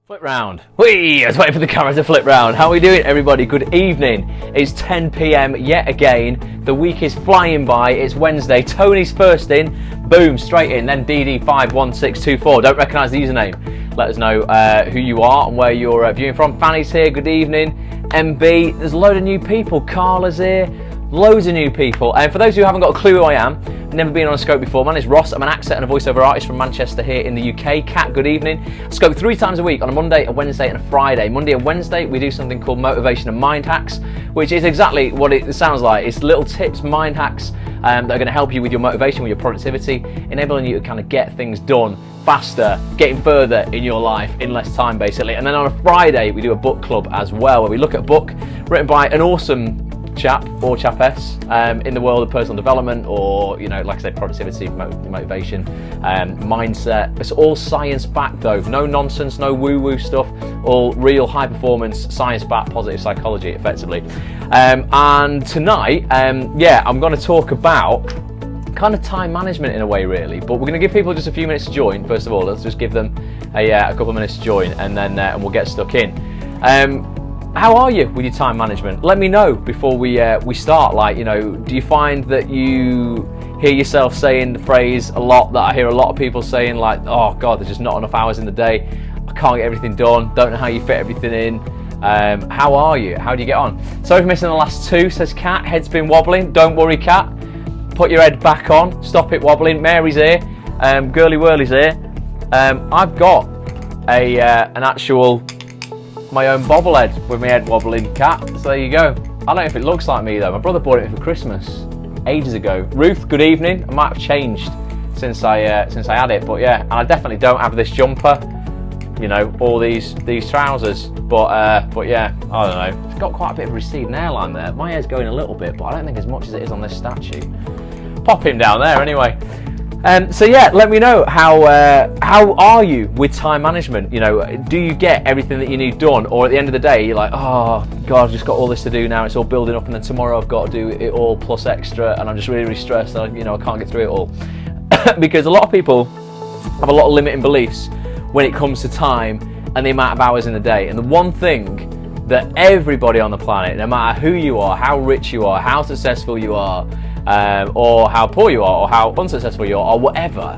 Flip round. Whee! I was waiting for the camera to flip round. How are we doing, everybody? Good evening. It's 10 p.m. yet again. The week is flying by. It's Wednesday. Tony's first in. Boom, straight in. Then DD51624. Don't recognise the username. Let us know who you are and where you're viewing from. Fanny's here. Good evening. MB. There's a load of new people. Carla's here. Loads of new people. And for those who haven't got a clue who I am, never been on a scope before, my name is Ross. I'm an actor and a voiceover artist from Manchester here in the UK. Kat, good evening. I scope 3 times a week on a Monday, a Wednesday and a Friday. Monday and Wednesday we do something called motivation and mind hacks, which is exactly what it sounds like. It's little tips, mind hacks that are going to help you with your motivation, with your productivity, enabling you to kind of get things done faster, getting further in your life in less time basically. And then on a Friday we do a book club as well, where we look at a book written by an awesome chap or chapess in the world of personal development, or like I said, productivity, motivation, mindset. It's all science backed though, no nonsense, no woo-woo stuff, all real high performance, science backed positive psychology effectively. And tonight I'm going to talk about kind of time management in a way really, but we're going to give people just a few minutes to join. First of all, let's just give them a couple of minutes to join, and then and we'll get stuck in. How are you with your time management? Let me know before we start. Do you find that you hear yourself saying the phrase a lot that I hear a lot of people saying, like, oh God, there's just not enough hours in the day. I can't get everything done. Don't know how you fit everything in. How are you? How do you get on? Sorry for missing the last 2, says Kat. Head's been wobbling. Don't worry, Kat. Put your head back on. Stop it wobbling. Mary's here. Girly Whirly's here. I've got an actual... my own bobblehead with my head wobbling, Cat. So there you go. I don't know if it looks like me though. My brother bought it for Christmas ages ago. Ruth, good evening. I might have changed since I had it, but yeah. And I definitely don't have this jumper, all these trousers. But yeah, I don't know. It's got quite a bit of a receding hairline there. My hair's going a little bit, but I don't think as much as it is on this statue. Pop him down there anyway. So yeah, let me know how are you with time management? Do you get everything that you need done, or at the end of the day you're like, oh God, I've just got all this to do now. It's all building up, and then tomorrow I've got to do it all plus extra, and I'm just really, really stressed. And I can't get through it all because a lot of people have a lot of limiting beliefs when it comes to time and the amount of hours in the day. And the one thing that everybody on the planet, no matter who you are, how rich you are, how successful you are, or how poor you are, or how unsuccessful you are, or whatever,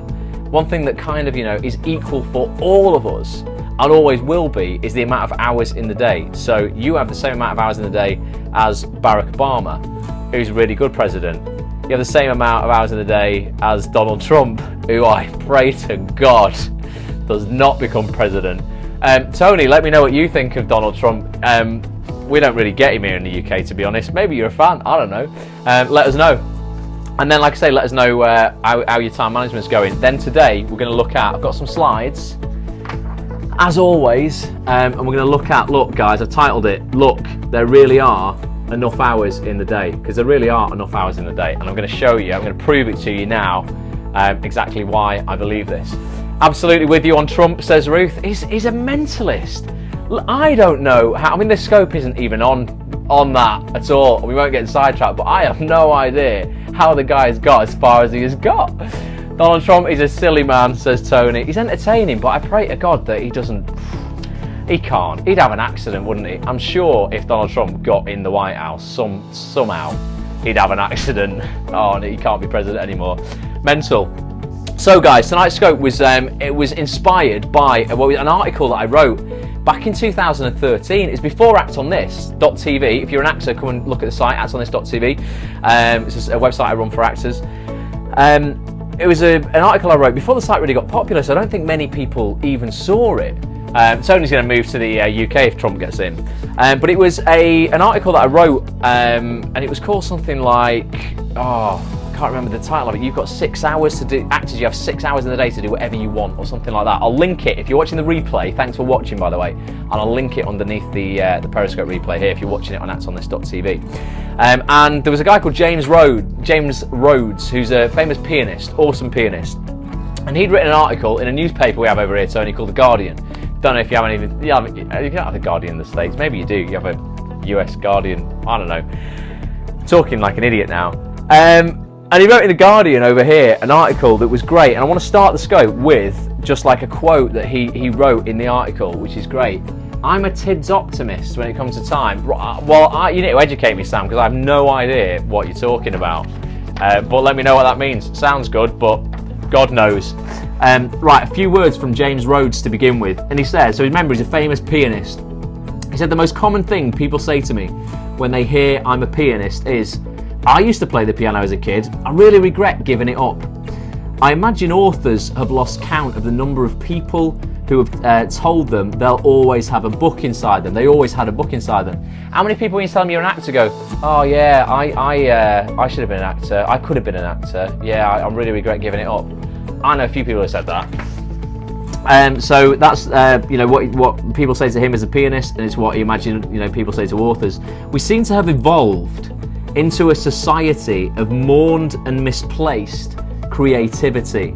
one thing that kind of is equal for all of us and always will be is the amount of hours in the day. So you have the same amount of hours in the day as Barack Obama, who's a really good president. You have the same amount of hours in the day as Donald Trump, who I pray to God does not become president. Tony, let me know what you think of Donald Trump. We don't really get him here in the UK, to be honest. Maybe you're a fan, I don't know. Let us know. And then, like I say, let us know how your time management's going. Then today, we're going to look at, I've got some slides, as always, and we're going to look at, look guys, I've titled it, look, there really are enough hours in the day, because there really are enough hours in the day. And I'm going to show you, I'm going to prove it to you now, exactly why I believe this. Absolutely with you on Trump, says Ruth. He's a mentalist. I don't know how, the scope isn't even on that at all. We won't get sidetracked, but I have no idea how the guy's got as far as he has got. Donald Trump is a silly man, says Tony. He's entertaining, but I pray to God that he can't. He'd have an accident, wouldn't he? I'm sure if Donald Trump got in the White House somehow, he'd have an accident. Oh, he can't be president anymore. Mental. So guys, tonight's scope was inspired by an article that I wrote back in 2013. It's before actonthis.tv. If you're an actor, come and look at the site, actonthis.tv. It's a website I run for actors. It was an article I wrote before the site really got popular, so I don't think many people even saw it. Tony's going to move to the UK if Trump gets in. But it was an article that I wrote, and it was called something like, I can't remember the title of it. You've got 6 hours to do, actors, you have 6 hours in the day to do whatever you want, or something like that. I'll link it if you're watching the replay. Thanks for watching, by the way. And I'll link it underneath the Periscope replay here if you're watching it on actonthis.tv. And there was a guy called James Rhodes, who's a famous pianist, awesome pianist. And he'd written an article in a newspaper we have over here, Tony, called The Guardian. Don't know if you have any, you don't have The Guardian in the States. Maybe you do. You have a US Guardian. I don't know. Talking like an idiot now. And he wrote in The Guardian over here an article that was great, and I want to start the scope with just like a quote that he wrote in the article, which is great. I'm a TIDS optimist when it comes to time. Well, you need to educate me, Sam, because I have no idea what you're talking about. But let me know what that means. Sounds good, but God knows. Right, a few words from James Rhodes to begin with. And he says, so remember, he's a famous pianist. He said, the most common thing people say to me when they hear I'm a pianist is, I used to play the piano as a kid. I really regret giving it up. I imagine authors have lost count of the number of people who have told them they'll always have a book inside them. They always had a book inside them. How many people, when you tell them you're an actor, go, oh yeah, I should have been an actor. I could have been an actor. Yeah, I really regret giving it up. I know a few people who said that. So that's what people say to him as a pianist, and it's what you imagine people say to authors. We seem to have evolved into a society of mourned and misplaced creativity.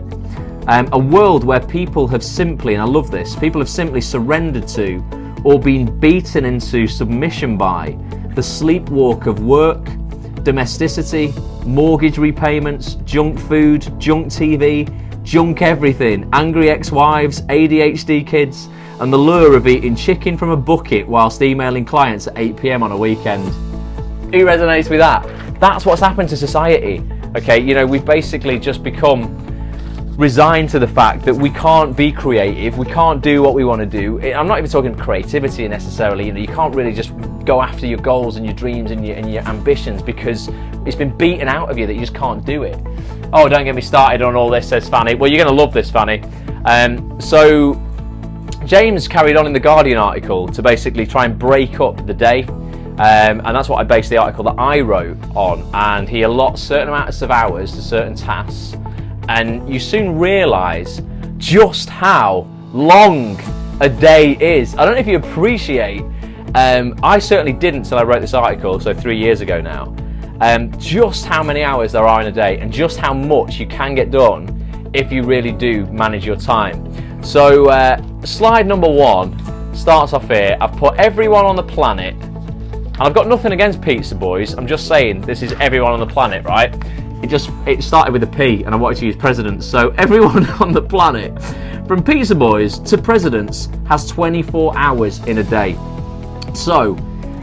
A world where people have simply, and I love this, people have simply surrendered to or been beaten into submission by the sleepwalk of work, domesticity, mortgage repayments, junk food, junk TV, junk everything, angry ex-wives, ADHD kids, and the lure of eating chicken from a bucket whilst emailing clients at 8 PM on a weekend. Who resonates with that? That's what's happened to society. Okay, we've basically just become resigned to the fact that we can't be creative, we can't do what we want to do. I'm not even talking creativity necessarily. You can't really just go after your goals and your dreams and your ambitions because it's been beaten out of you that you just can't do it. Oh, don't get me started on all this, says Fanny. Well, you're going to love this, Fanny. So James carried on in the Guardian article to basically try and break up the day. And that's what I based the article that I wrote on. And he allots certain amounts of hours to certain tasks. And you soon realise just how long a day is. I don't know if you appreciate, I certainly didn't until I wrote this article, so 3 years ago now, just how many hours there are in a day and just how much you can get done if you really do manage your time. So slide number 1 starts off here. I've put everyone on the planet, and I've got nothing against pizza boys, I'm just saying this is everyone on the planet, right? It started with a P and I wanted to use presidents. So everyone on the planet, from pizza boys to presidents, has 24 hours in a day. So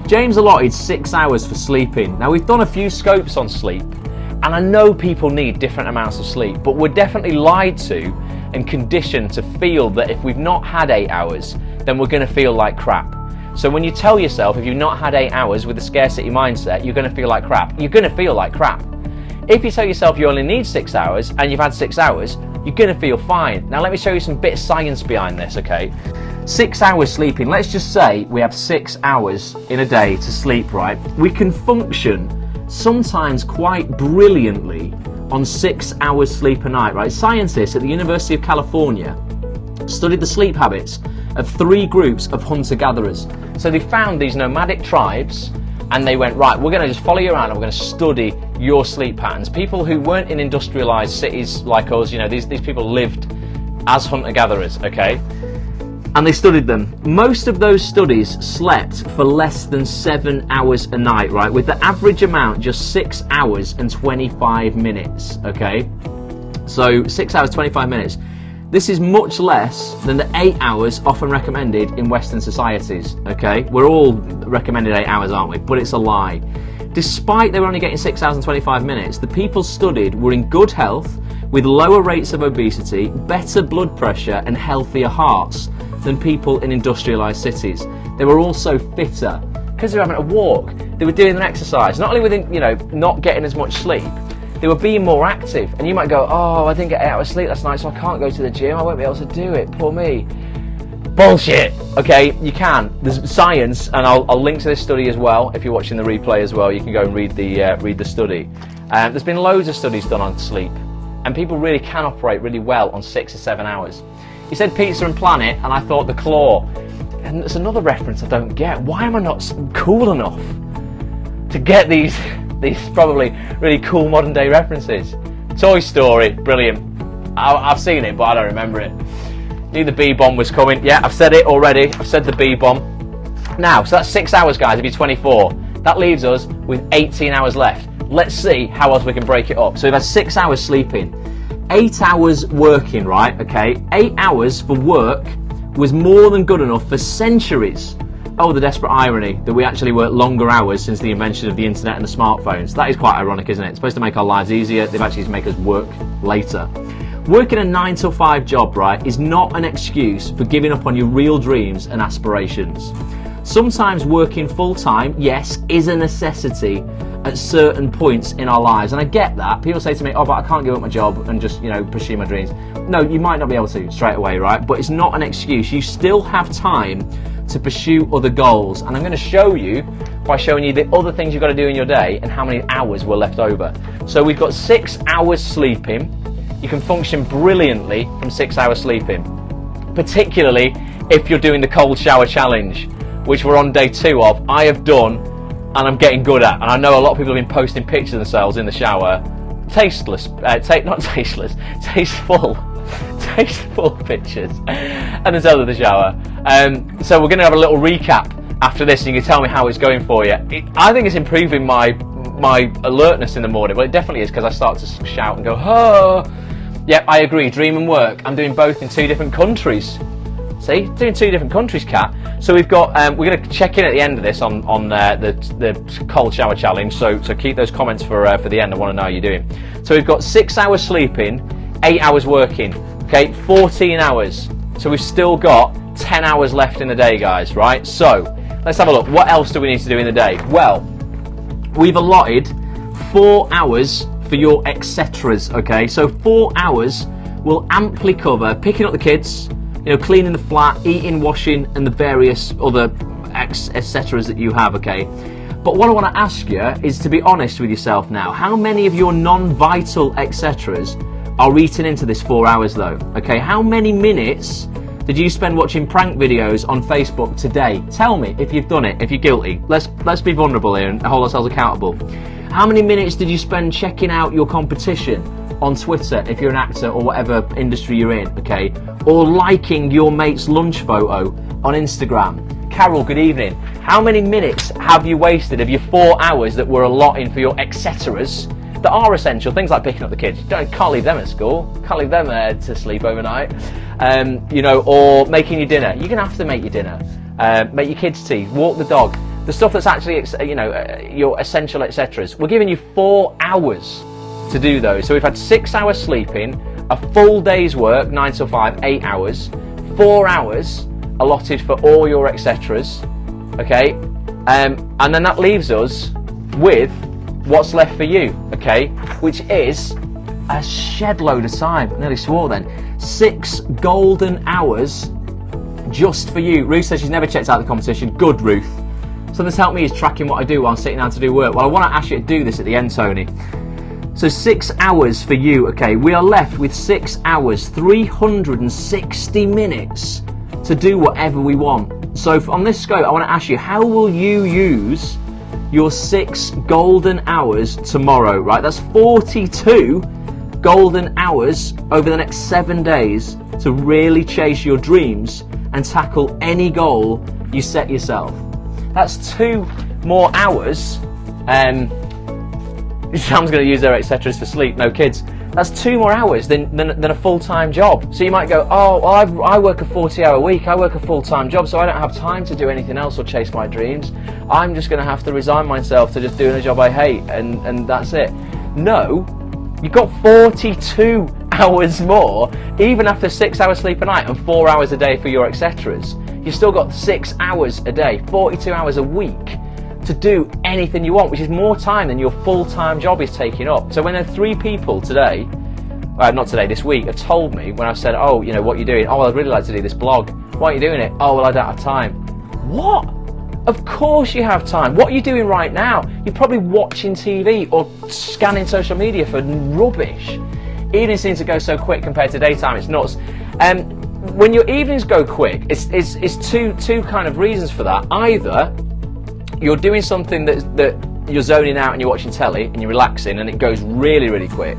James allotted 6 hours for sleeping. Now we've done a few scopes on sleep, and I know people need different amounts of sleep, but we're definitely lied to and conditioned to feel that if we've not had 8 hours, then we're going to feel like crap. So when you tell yourself if you've not had 8 hours with a scarcity mindset, you're going to feel like crap, you're going to feel like crap. If you tell yourself you only need 6 hours and you've had 6 hours, you're going to feel fine. Now let me show you some bit of science behind this, okay? 6 hours sleeping, let's just say we have 6 hours in a day to sleep, right? We can function sometimes quite brilliantly on 6 hours sleep a night, right? Scientists at the University of California studied the sleep habits of 3 groups of hunter-gatherers. So they found these nomadic tribes and they went, right, we're going to just follow you around and we're going to study your sleep patterns. People who weren't in industrialized cities like us, these people lived as hunter-gatherers, okay? And they studied them. Most of those studies slept for less than 7 hours a night, right? With the average amount just 6 hours and 25 minutes, okay? So 6 hours, 25 minutes. This is much less than the 8 hours often recommended in Western societies, okay? We're all recommended 8 hours, aren't we? But it's a lie. Despite they were only getting 6 hours and 25 minutes, the people studied were in good health, with lower rates of obesity, better blood pressure and healthier hearts than people in industrialised cities. They were also fitter because they were having a walk. They were doing an exercise. Not only were they, not getting as much sleep, they were being more active. And you might go, oh, I didn't get 8 hours sleep last night, so I can't go to the gym. I won't be able to do it. Poor me. Bullshit. Okay, you can. There's science, and I'll link to this study as well. If you're watching the replay as well, you can go and read the study. There's been loads of studies done on sleep, and people really can operate really well on 6 or 7 hours. He said pizza and planet, and I thought the claw. And it's another reference I don't get. Why am I not cool enough to get these probably really cool modern day references? Toy Story, brilliant. I've seen it, but I don't remember it. Knew the B-bomb was coming. Yeah, I've said it already. I've said the B-bomb. Now, so that's 6 hours, guys, if you're 24. That leaves us with 18 hours left. Let's see how else we can break it up. So we've had 6 hours sleeping. 8 hours working, right? Okay, 8 hours for work was more than good enough for centuries. Oh, the desperate irony that we actually work longer hours since the invention of the internet and the smartphones. That is quite ironic, isn't it? It's supposed to make our lives easier. They've actually make us work later. Working a 9 to 5 job, right, is not an excuse for giving up on your real dreams and aspirations. Sometimes working full-time, yes, is a necessity at certain points in our lives, and I get that. People say to me, oh, but I can't give up my job and just, pursue my dreams. No, you might not be able to straight away, right? But it's not an excuse. You still have time to pursue other goals, and I'm going to show you by showing you the other things you've got to do in your day and how many hours were left over. So we've got 6 hours sleeping. You can function brilliantly from 6 hours sleeping, particularly if you're doing the cold shower challenge, which we're on day 2 of. I have done, and I'm getting good at, and I know a lot of people have been posting pictures of themselves in the shower, tasteful pictures, and themselves in the shower. So we're going to have a little recap after this, and you can tell me how it's going for you. I think it's improving my alertness in the morning. Well, it definitely is, because I start to shout and go, oh. Yep, I agree, dream and work. I'm doing both in 2 different countries. See, doing 2 different countries, Kat. So we've got, we're going to check in at the end of this on the cold shower challenge. So keep those comments for the end. I want to know how you're doing. So we've got 6 hours sleeping, 8 hours working. Okay, 14 hours. So we've still got 10 hours left in the day, guys. Right. So let's have a look. What else do we need to do in the day? Well, we've allotted 4 hours for your etceteras. Okay, so 4 hours will amply cover picking up the kids, cleaning the flat, eating, washing, and the various other etceteras that you have, okay? But what I want to ask you is to be honest with yourself now. How many of your non-vital etceteras are eaten into this 4 hours though? Okay, how many minutes did you spend watching prank videos on Facebook today? Tell me if you've done it, if you're guilty. Let's be vulnerable here and hold ourselves accountable. How many minutes did you spend checking out your competition on Twitter, if you're an actor or whatever industry you're in, okay? Or liking your mate's lunch photo on Instagram? Carol, good evening. How many minutes have you wasted of your 4 hours that were allotting for your etceteras that are essential? Things like picking up the kids. Can't leave them at school. Can't leave them to sleep overnight. Or making your dinner. You're going to have to make your dinner. Make your kids' tea. Walk the dog. The stuff that's actually, your essential etceteras. We're giving you 4 hours to do those. So we've had 6 hours sleeping, a full day's work, 9 till 5, 8 hours, 4 hours allotted for all your etceteras, okay? And then that leaves us with what's left for you, okay? Which is a shed load of time. I nearly swore then. 6 golden hours just for you. Ruth says she's never checked out the competition. Good, Ruth. Something that's helped me is tracking what I do while I'm sitting down to do work. Well, I want to ask you to do this at the end, Tony. So 6 hours for you, okay? We are left with 6 hours, 360 minutes to do whatever we want. So on this scope, I want to ask you, how will you use your 6 golden hours tomorrow, right? That's 42 golden hours over the next 7 days to really chase your dreams and tackle any goal you set yourself. That's 2 more hours. Sam's going to use their etceteras for sleep. No, kids. That's 2 more hours than a full-time job. So you might go, oh, well, I work a 40-hour week. I work a full-time job, so I don't have time to do anything else or chase my dreams. I'm just going to have to resign myself to just doing a job I hate, and that's it. No, you've got 42 hours more, even after 6 hours sleep a night and 4 hours a day for your etceteras. You've still got 6 hours a day, 42 hours a week to do anything you want, which is more time than your full-time job is taking up. So when there are 3 people today, not today, this week, have told me when I've said, oh, what you're doing, oh, well, I'd really like to do this blog. Why aren't you doing it? Oh, well, I don't have time. What? Of course you have time. What are you doing right now? You're probably watching TV or scanning social media for rubbish. Evenings seem to go so quick compared to daytime, it's nuts. When your evenings go quick, it's two kind of reasons for that. Either you're doing something that you're zoning out and you're watching telly and you're relaxing and it goes really, really quick,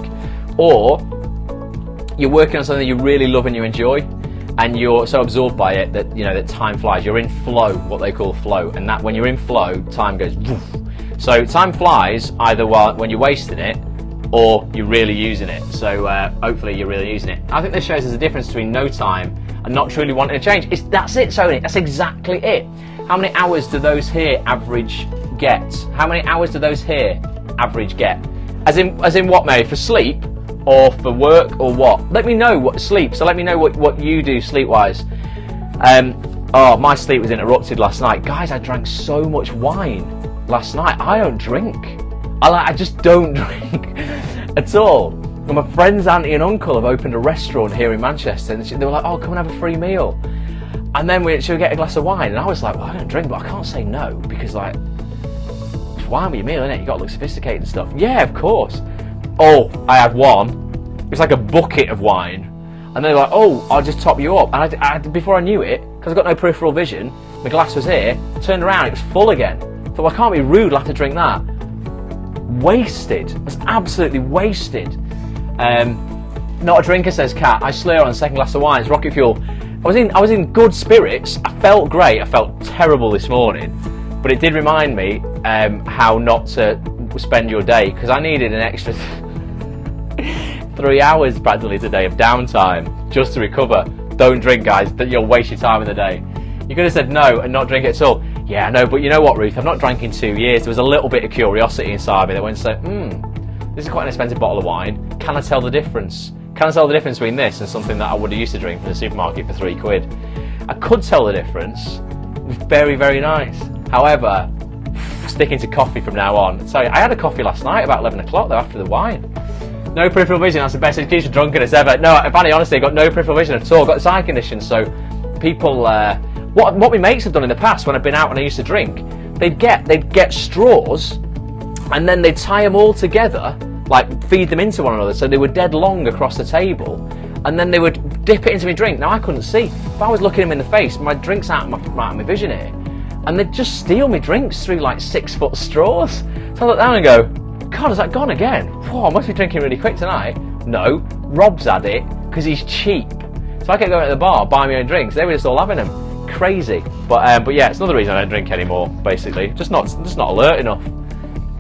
or you're working on something you really love and you enjoy, and you're so absorbed by it that that time flies. You're in flow, what they call flow, and that when you're in flow, time goes woof. So time flies either when you're wasting it, or you're really using it. So hopefully you're really using it. I think this shows there's a difference between no time and not truly wanting to change. That's it, Tony. That's exactly it. How many hours do those here average get? How many hours do those here average get? As in what, Mary? For sleep or for work or what? Let me know what sleep. So let me know what you do sleep-wise. Oh, my sleep was interrupted last night. Guys, I drank so much wine last night. I don't drink. I just don't drink at all. And my friend's auntie and uncle have opened a restaurant here in Manchester, and they were like, "Oh, come and have a free meal." And then she'll get a glass of wine, and I was like, "Well, I don't drink, but I can't say no because like, it's wine with your meal, innit? You got to look sophisticated and stuff." Yeah, of course. Oh, I had one. It was like a bucket of wine, and they're like, "Oh, I'll just top you up." And I before I knew it, because I've got no peripheral vision, my glass was here. Turned around, it was full again. I thought, well, I can't be rude. I'll have to drink that. Wasted. I was absolutely wasted. Not a drinker, says Kat. I slur on a second glass of wine. It's rocket fuel. I was in good spirits. I felt great. I felt terrible this morning, but it did remind me how not to spend your day, because I needed an extra 3 hours practically today of downtime just to recover. Don't drink, guys. You'll waste your time in the day. You could have said no and not drink it at all. Yeah, no, but you know what, Ruth? I've not drank in 2 years. There was a little bit of curiosity inside me that went, this is quite an expensive bottle of wine. Can I tell the difference? Can I tell the difference between this and something that I would have used to drink from the supermarket for £3? I could tell the difference. It was very, very nice. However, sticking to coffee from now on. Sorry, I had a coffee last night about 11 o'clock though, after the wine. No peripheral vision, that's the best excuse for drunkenness ever. No, Fanny, honestly, I got no peripheral vision at all. I've got this eye condition, so people, what my mates have done in the past when I've been out and I used to drink, they'd get straws and then they'd tie them all together, like feed them into one another, so they were dead long across the table, and then they would dip it into my drink. Now I couldn't see. If I was looking them in the face, my drink's out of my vision here, and they'd just steal my drinks through like 6-foot straws. So I look down and go, God, has that gone again? Whoa, I must be drinking really quick tonight. No, Rob's had it because he's cheap. So I kept going to the bar, buying my own drinks. They were just all having them. Crazy. But yeah, it's another reason I don't drink anymore, basically. Just not alert enough.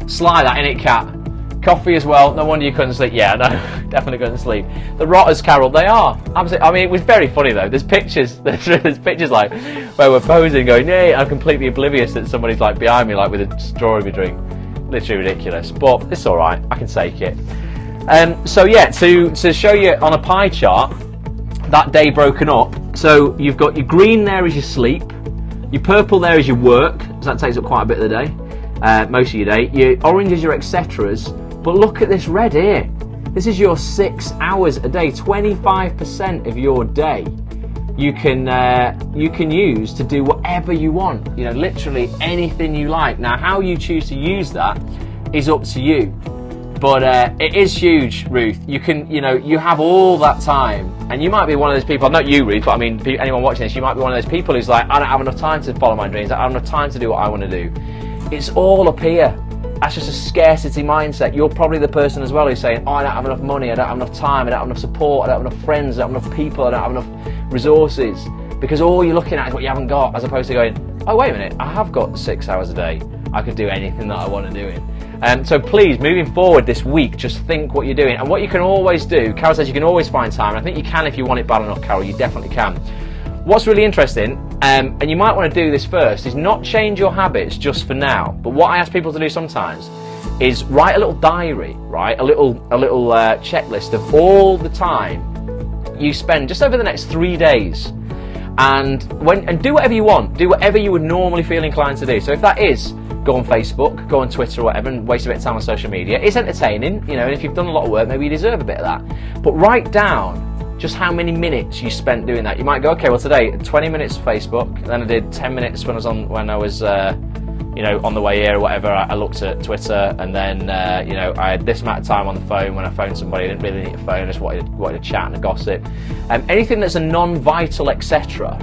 Sly that, innit, Cat? Coffee as well. No wonder you couldn't sleep. Yeah, no, definitely couldn't sleep. The rotters, Carol, they are. Absolutely. I mean, it was very funny though. There's pictures like where we're posing, going, "Yay!" I'm completely oblivious that somebody's like behind me, like with a straw in my drink. Literally ridiculous. But it's all right. I can take it. So yeah, to show you on a pie chart that day broken up. So you've got your green there is your sleep, your purple there is your work. So that takes up quite a bit of the day, most of your day. Your orange is your etceteras. But look at this red here. This is your 6 hours a day. 25% of your day you can use to do whatever you want. You know, literally anything you like. Now, how you choose to use that is up to you. But it is huge, Ruth. You have all that time, and you might be one of those people. Not you, Ruth, but I mean, anyone watching this, you might be one of those people who's like, I don't have enough time to follow my dreams. I don't have enough time to do what I want to do. It's all up here. That's just a scarcity mindset. You're probably the person as well who's saying, oh, I don't have enough money, I don't have enough time, I don't have enough support, I don't have enough friends, I don't have enough people, I don't have enough resources. Because all you're looking at is what you haven't got, as opposed to going, oh, wait a minute, I have got 6 hours a day. I could do anything that I want to do in. So please, moving forward this week, just think what you're doing. And what you can always do, Carol says you can always find time. And I think you can if you want it bad enough, Carol, you definitely can. What's really interesting, and you might want to do this first, is not change your habits just for now. But what I ask people to do sometimes is write a little diary, right? A little checklist of all the time you spend just over the next 3 days, and do whatever you want. Do whatever you would normally feel inclined to do. So if that is go on Facebook, go on Twitter or whatever, and waste a bit of time on social media, it's entertaining, you know. And if you've done a lot of work, maybe you deserve a bit of that. But write down just how many minutes you spent doing that. You might go, okay, well today 20 minutes Facebook, then I did 10 minutes when I was on the way here or whatever. I looked at Twitter, and then I had this amount of time on the phone when I phoned somebody. I didn't really need a phone, I just wanted to chat and gossip. Anything that's a non-vital etc.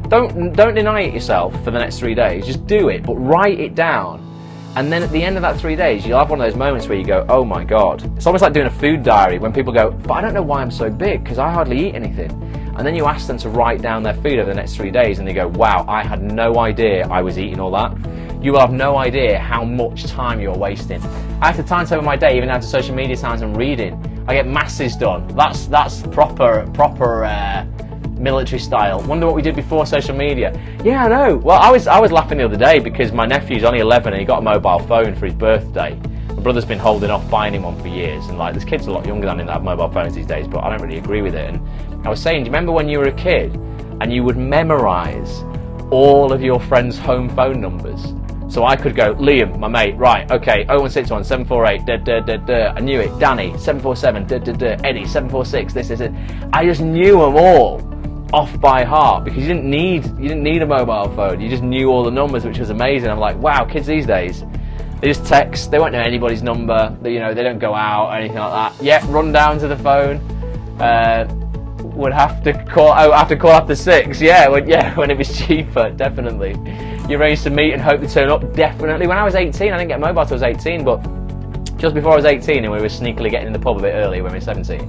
Don't deny it yourself for the next 3 days. Just do it, but write it down. And then at the end of that 3 days, you'll have one of those moments where you go, oh my God. It's almost like doing a food diary when people go, but I don't know why I'm so big because I hardly eat anything. And then you ask them to write down their food over the next 3 days and they go, wow, I had no idea I was eating all that. you will have no idea how much time you're wasting. I have to timetable my day even down to social media times and reading. I get masses done. That's proper military style. Wonder what we did before social media. Yeah, I know. Well, I was laughing the other day because my nephew's only 11 and he got a mobile phone for his birthday. My brother's been holding off buying him one for years, and like, there's kids a lot younger than him that have mobile phones these days, but I don't really agree with it. And I was saying, do you remember when you were a kid and you would memorise all of your friends' home phone numbers? So I could go, Liam, my mate, right, okay, 0161 748, I knew it. Danny, 747, Eddie, 746, this is it. I just knew them all off by heart because you didn't need a mobile phone. You just knew all the numbers, which was amazing. I'm like, wow, kids these days, they just text. They won't know anybody's number. They don't go out or anything like that. Yeah, run down to the phone. Would have to call after 6. Yeah, when it was cheaper, definitely. You arranged to meet and hope to turn up, definitely. When I was 18, I didn't get a mobile till I was 18, but just before I was 18 and we were sneakily getting in the pub a bit early when we were 17,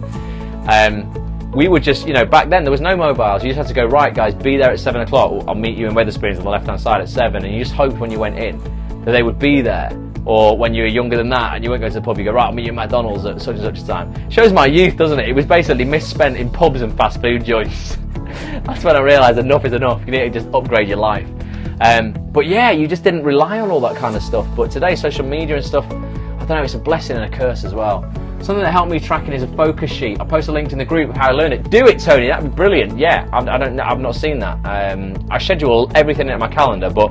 we would just, back then there was no mobiles. You just had to go, right guys, be there at 7 o'clock. I'll meet you in Wetherspoons on the left hand side at 7, and you just hoped when you went in that they would be there. Or when you were younger than that and you wouldn't go to the pub, you go, right, I'll meet you at McDonald's at such and such a time. Shows my youth, doesn't it? It was basically misspent in pubs and fast food joints. That's when I realised enough is enough. You need to just upgrade your life. But yeah, you just didn't rely on all that kind of stuff. But today, social media and stuff, I don't know, it's a blessing and a curse as well. Something that helped me tracking is a focus sheet. I post a link in the group how I learn it. Do it, Tony. That'd be brilliant. Yeah, I've not seen that. I schedule everything in my calendar, but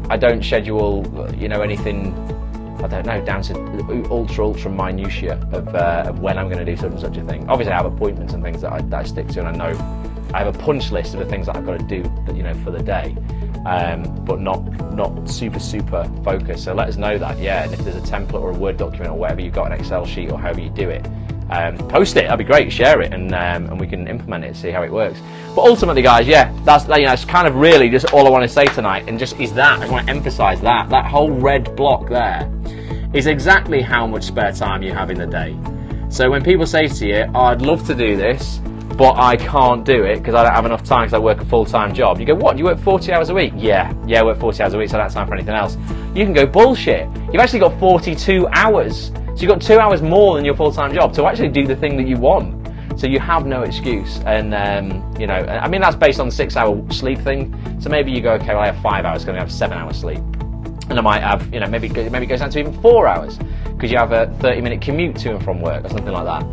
I don't schedule, anything, I don't know, down to ultra minutiae of when I'm going to do such and such a thing. Obviously, I have appointments and things that I stick to, and I know I have a punch list of the things that I've got to do, for the day, but not super focused. So let us know that, yeah. And if there's a template or a Word document or whatever you've got, an Excel sheet or however you do it, post it. That'd be great. Share it, and we can implement it, see how it works. But ultimately, guys, yeah, that's kind of really just all I want to say tonight, and just is that I want to emphasise that whole red block there is exactly how much spare time you have in the day. So when people say to you, oh, I'd love to do this, but I can't do it because I don't have enough time because I work a full-time job. You go, what? Do you work 40 hours a week? Yeah, I work 40 hours a week, so I don't have time for anything else. You can go, bullshit. You've actually got 42 hours. So you've got 2 hours more than your full-time job to actually do the thing that you want. So you have no excuse. And, I mean, that's based on the 6-hour sleep thing. So maybe you go, okay, well, I have 5 hours, going to have 7 hours sleep. And I might have, maybe it goes down to even 4 hours because you have a 30-minute commute to and from work or something like that.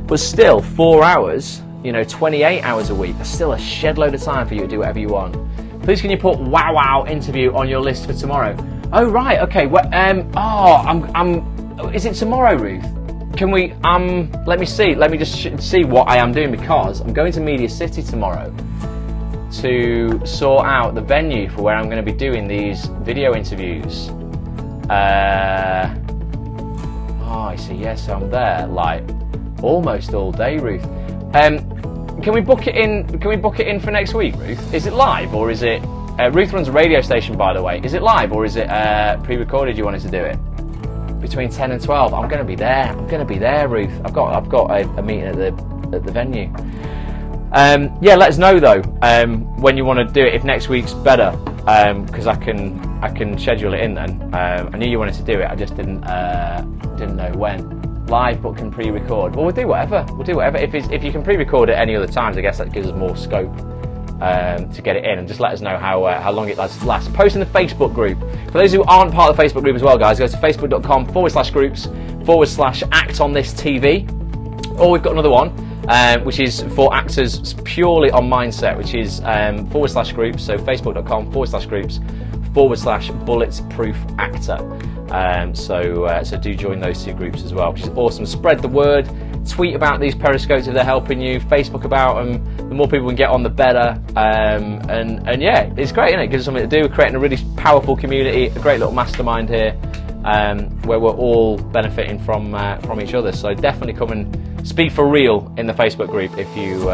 But still, 4 hours, 28 hours a week, that's still a shed load of time for you to do whatever you want. Please can you put wow interview on your list for tomorrow? Oh, right, okay. Is it tomorrow, Ruth? Can we, let me just see what I am doing, because I'm going to Media City tomorrow to sort out the venue for where I'm going to be doing these video interviews. I see, yes, so I'm there, like, almost all day, Ruth. Can we book it in for next week, Ruth? Is it live, or is it, Ruth runs a radio station, by the way. Is it live, or is it pre-recorded you wanted to do it? Between 10 and 12, I'm going to be there. Ruth. I've got a meeting at the venue. Yeah, let us know though when you want to do it. If next week's better, because I can schedule it in then. I knew you wanted to do it. I just didn't know when. Live, but can pre-record. Well, we'll do whatever. If you can pre-record at any other times, I guess that gives us more scope to get it in, and just let us know how long it lasts. Post in the Facebook group. For those who aren't part of the Facebook group as well, guys, go to facebook.com/groups/ActOnThisTV, or we've got another one which is for actors purely on mindset, which is /groups, so facebook.com/groups/Bulletproof Actor. So do join those two groups as well, which is awesome. Spread the word, tweet about these Periscopes if they're helping you, Facebook about them. The more people we can get on, the better. And yeah, it's great, isn't it? It gives us something to do. We're creating a really powerful community, a great little mastermind here, where we're all benefiting from each other. So definitely come and speak for real in the Facebook group if you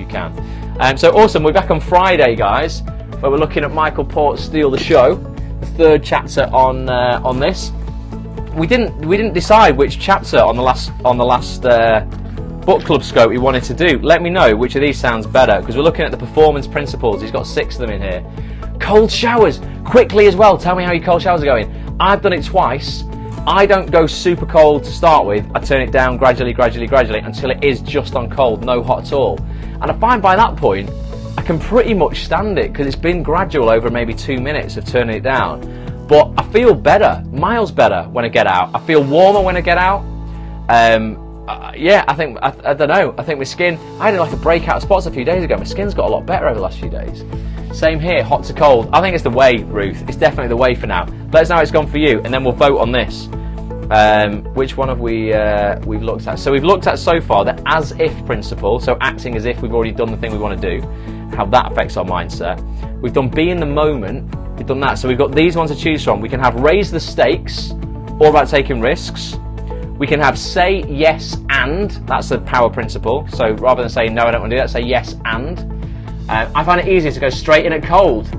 can. So awesome. We're back on Friday, guys, where we're looking at Michael Port's Steal the Show, the third chapter on this. We didn't decide which chapter on the last book club scope we wanted to do. Let me know which of these sounds better, because we're looking at the performance principles. He's got 6 of them in here. Cold showers, quickly as well. Tell me how your cold showers are going. I've done it twice. I don't go super cold to start with. I turn it down gradually until it is just on cold, no hot at all. And I find by that point, I can pretty much stand it because it's been gradual over maybe 2 minutes of turning it down. But I feel better, miles better when I get out. I feel warmer when I get out. Yeah, I think, I don't know, I think my skin, I had like a breakout of spots a few days ago. My skin's got a lot better over the last few days. Same here, hot to cold. I think it's the way, Ruth. It's definitely the way for now. Let us know how it's gone for you, and then we'll vote on this. Which one have we've looked at? So we've looked at so far the as-if principle, so acting as if we've already done the thing we want to do, how that affects our mindset. We've done be in the moment, we've done that. So we've got these ones to choose from. We can have raise the stakes, all about taking risks. We can have say yes and, that's the power principle. So rather than saying no, I don't want to do that, say yes and. I find it easier to go straight in at cold.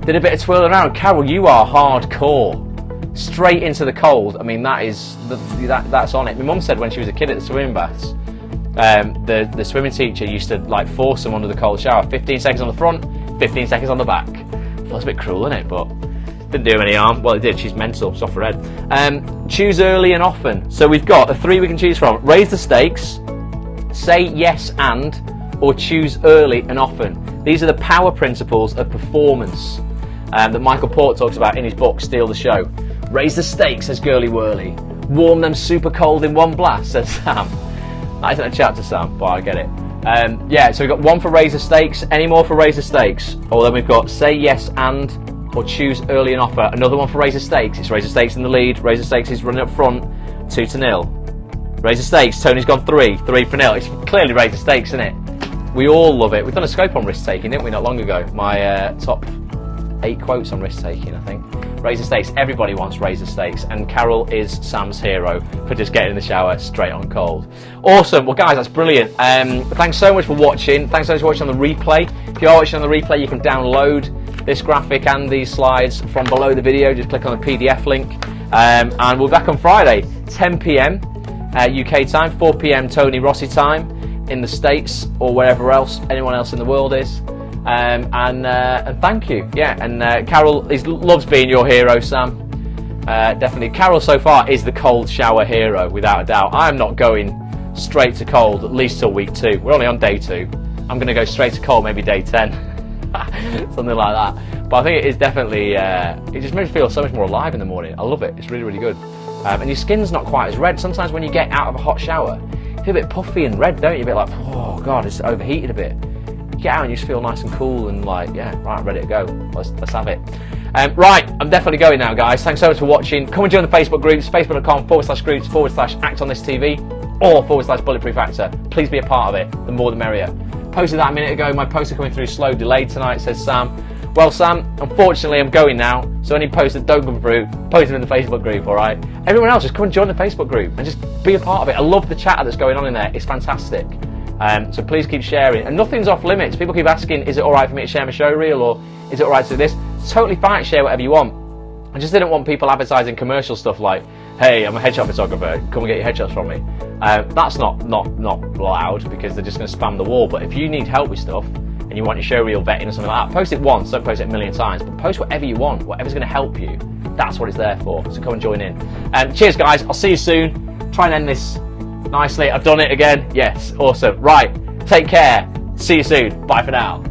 Did a bit of twirling around. Carol, you are hardcore. Straight into the cold. I mean, that's on it. My mum said when she was a kid at the swimming baths, the swimming teacher used to like force them under the cold shower. 15 seconds on the front, 15 seconds on the back. Feels a bit cruel, isn't it? But didn't do any harm. Well, it did. She's mental. It's off her head. Choose early and often. So we've got the 3 we can choose from. Raise the stakes, say yes and, or choose early and often. These are the power principles of performance that Michael Port talks about in his book, Steal the Show. Raise the stakes, says Girly Whirly. Warm them super cold in one blast, says Sam. That isn't a chat to Sam, but I get it. Yeah, so we've got 1 for raise the stakes. Any more for raise the stakes? Or then we've got say yes and, or choose early and offer. Another one for raise the stakes. It's raise the stakes in the lead. Raise the stakes is running up front, 2-0. Raise the stakes. Tony's gone 3-0. It's clearly raise the stakes, isn't it? We all love it. We've done a scope on risk taking, didn't we, not long ago? My top 8 quotes on risk taking, I think. Raise the stakes. Everybody wants raise the stakes, and Carol is Sam's hero for just getting in the shower straight on cold. Awesome. Well, guys, that's brilliant. Thanks so much for watching. Thanks so much for watching on the replay. If you are watching on the replay, you can download this graphic and these slides from below the video. Just click on the PDF link, and we'll be back on Friday, 10 p.m. UK time, 4 p.m. Tony Rossi time in the States or wherever else anyone else in the world is. And thank you. Yeah, and Carol loves being your hero, Sam. Definitely. Carol so far is the cold shower hero, without a doubt. I'm not going straight to cold, at least till week 2. We're only on day 2. I'm going to go straight to cold, maybe day 10. Something like that. But I think it is definitely, it just makes me feel so much more alive in the morning. I love it. It's really, really good. And your skin's not quite as red. Sometimes when you get out of a hot shower, you feel a bit puffy and red, don't you? A bit like, oh God, it's overheated a bit. Get out and you just feel nice and cool and like, yeah, right, ready to go. Let's have it. Right, I'm definitely going now, guys. Thanks so much for watching. Come and join the Facebook groups, facebook.com/groups/act-on-this-TV or /Bulletproof Actor. Please be a part of it. The more the merrier. Posted that a minute ago. My posts are coming through slow, delayed tonight, says Sam. Well, Sam, unfortunately, I'm going now. So any posts that don't come through, post them in the Facebook group, all right? Everyone else, just come and join the Facebook group and just be a part of it. I love the chat that's going on in there. It's fantastic. So please keep sharing. And nothing's off limits. People keep asking, is it all right for me to share my show reel, or is it all right to do this? It's totally fine to share whatever you want. I just didn't want people advertising commercial stuff like, hey, I'm a headshot photographer, come and get your headshots from me. That's not allowed because they're just going to spam the wall. But if you need help with stuff and you want your show reel vetting or something like that, post it once, don't post it a million times, but post whatever you want, whatever's going to help you. That's what it's there for. So come and join in. Cheers, guys. I'll see you soon. Try and end this nicely. I've done it again. Yes, awesome. Right, take care. See you soon. Bye for now.